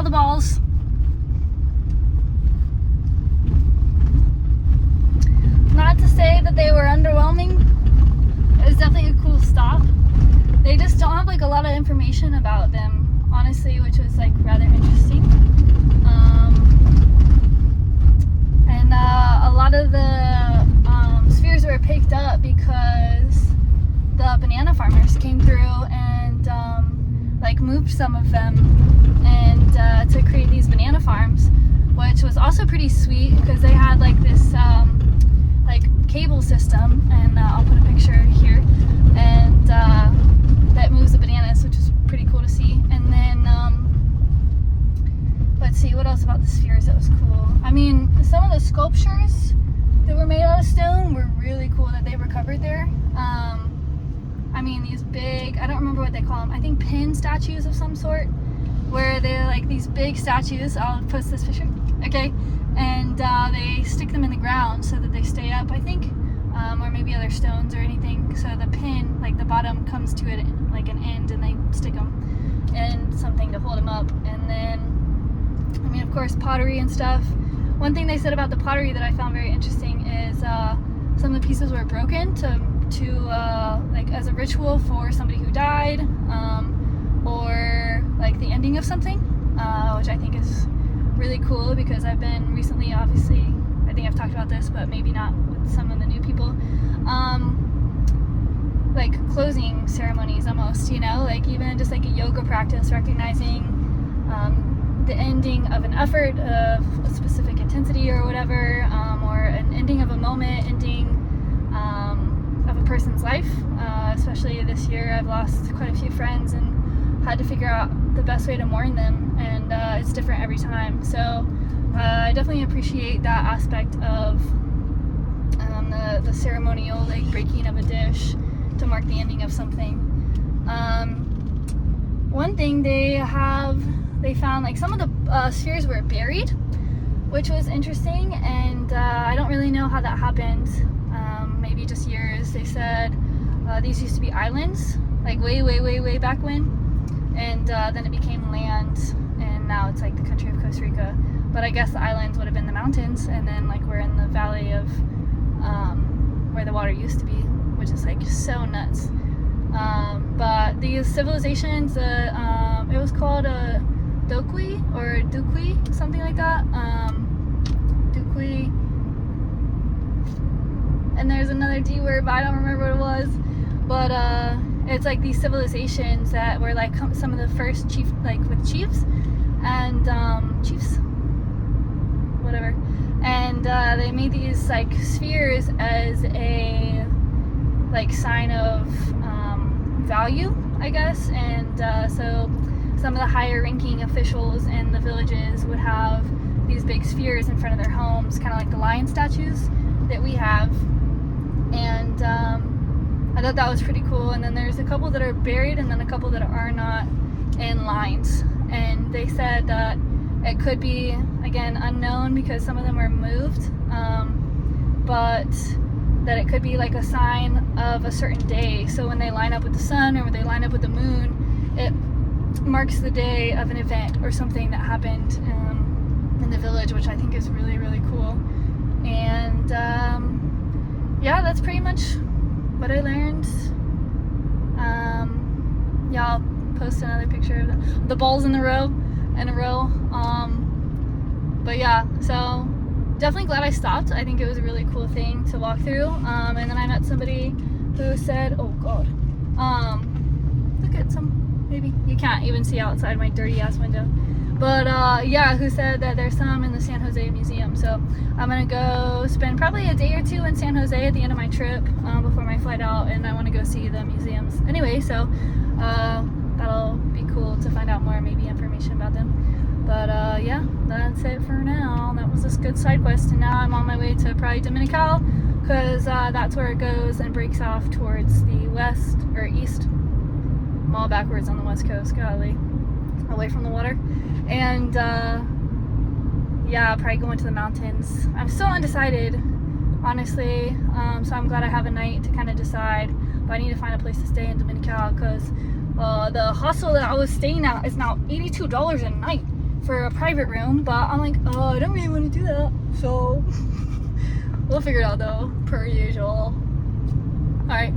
all the balls. Not to say that they were underwhelming. It was definitely a cool stop. They just don't have like a lot of information about them, honestly, which was like rather interesting. And a lot of the spheres were picked up because the banana farmers came through and like moved some of them and to create these banana farms, which was also pretty sweet because they had like this like cable system, and I'll put a picture here, and that moves the bananas, which is pretty cool to see. And then let's see what else about the spheres that was cool. I mean, some of the sculptures that were made out of stone were really cool that they recovered there. I mean, these big, I don't remember what they call them, I think pin statues of some sort, where they're like these big statues. I'll post this picture, okay? And they stick them in the ground so that they stay up, I think, or maybe other stones or anything. So the pin, like the bottom, comes to it like an end, and they stick them in something to hold them up. And then, I mean, of course, pottery and stuff. One thing they said about the pottery that I found very interesting is some of the pieces were broken to like as a ritual for somebody who died, or like the ending of something, which I think is really cool because I've been recently, obviously, I think I've talked about this, but maybe not with some of the new people, like closing ceremonies almost, you know, like even just like a yoga practice, recognizing the ending of an effort of a specific intensity or whatever, or an ending of a moment, ending of a person's life. Especially this year, I've lost quite a few friends and had to figure out the best way to mourn them, and it's different every time. So I definitely appreciate that aspect of the ceremonial, like breaking of a dish to mark the ending of something. One thing they found, like some of the spheres were buried, which was interesting, and I don't really know how that happened. Maybe just years. They said these used to be islands, like way back when, and then it became land, and now it's like the country of Costa Rica. But I guess the islands would have been the mountains, and then like we're in the valley of where the water used to be, which is like so nuts. But these civilizations, it was called Dokui or Dukui, something like that. Dukui. And there's another D word, but I don't remember what it was. But it's like these civilizations that were like some of the first chiefs and chiefs, whatever. And they made these like spheres as a like sign of value, I guess. And so some of the higher ranking officials in the villages would have these big spheres in front of their homes, kind of like the lion statues that we have. And I thought that was pretty cool. And then there's a couple that are buried, and then a couple that are not in lines. And they said that it could be, again, unknown because some of them were moved, but that it could be like a sign of a certain day. So when they line up with the sun or when they line up with the moon, it marks the day of an event or something that happened in the village, which I think is really, really cool. And yeah, that's pretty much what I learned. Yeah, I'll post another picture of the balls in a row. But yeah, so definitely glad I stopped. I think it was a really cool thing to walk through. And then I met somebody who said, oh god, look at some, maybe you can't even see outside my dirty ass window. But yeah, who said that there's some in the San Jose Museum. So I'm gonna go spend probably a day or two in San Jose at the end of my trip before my flight out, and I want to go see the museums anyway. So that'll be cool to find out more, maybe information about them. But yeah, that's it for now. That was this good side quest, and now I'm on my way to probably Dominical, because that's where it goes and breaks off towards the west or east. I'm all backwards on the west coast, golly, away from the water. And yeah, I'll probably go into the mountains. I'm still undecided, honestly, so I'm glad I have a night to kind of decide. But I need to find a place to stay in Dominical, because the hostel that I was staying at is now $82 a night. for a private room, but I'm like, oh, I don't really want to do that. So we'll figure it out though, per usual. Alright,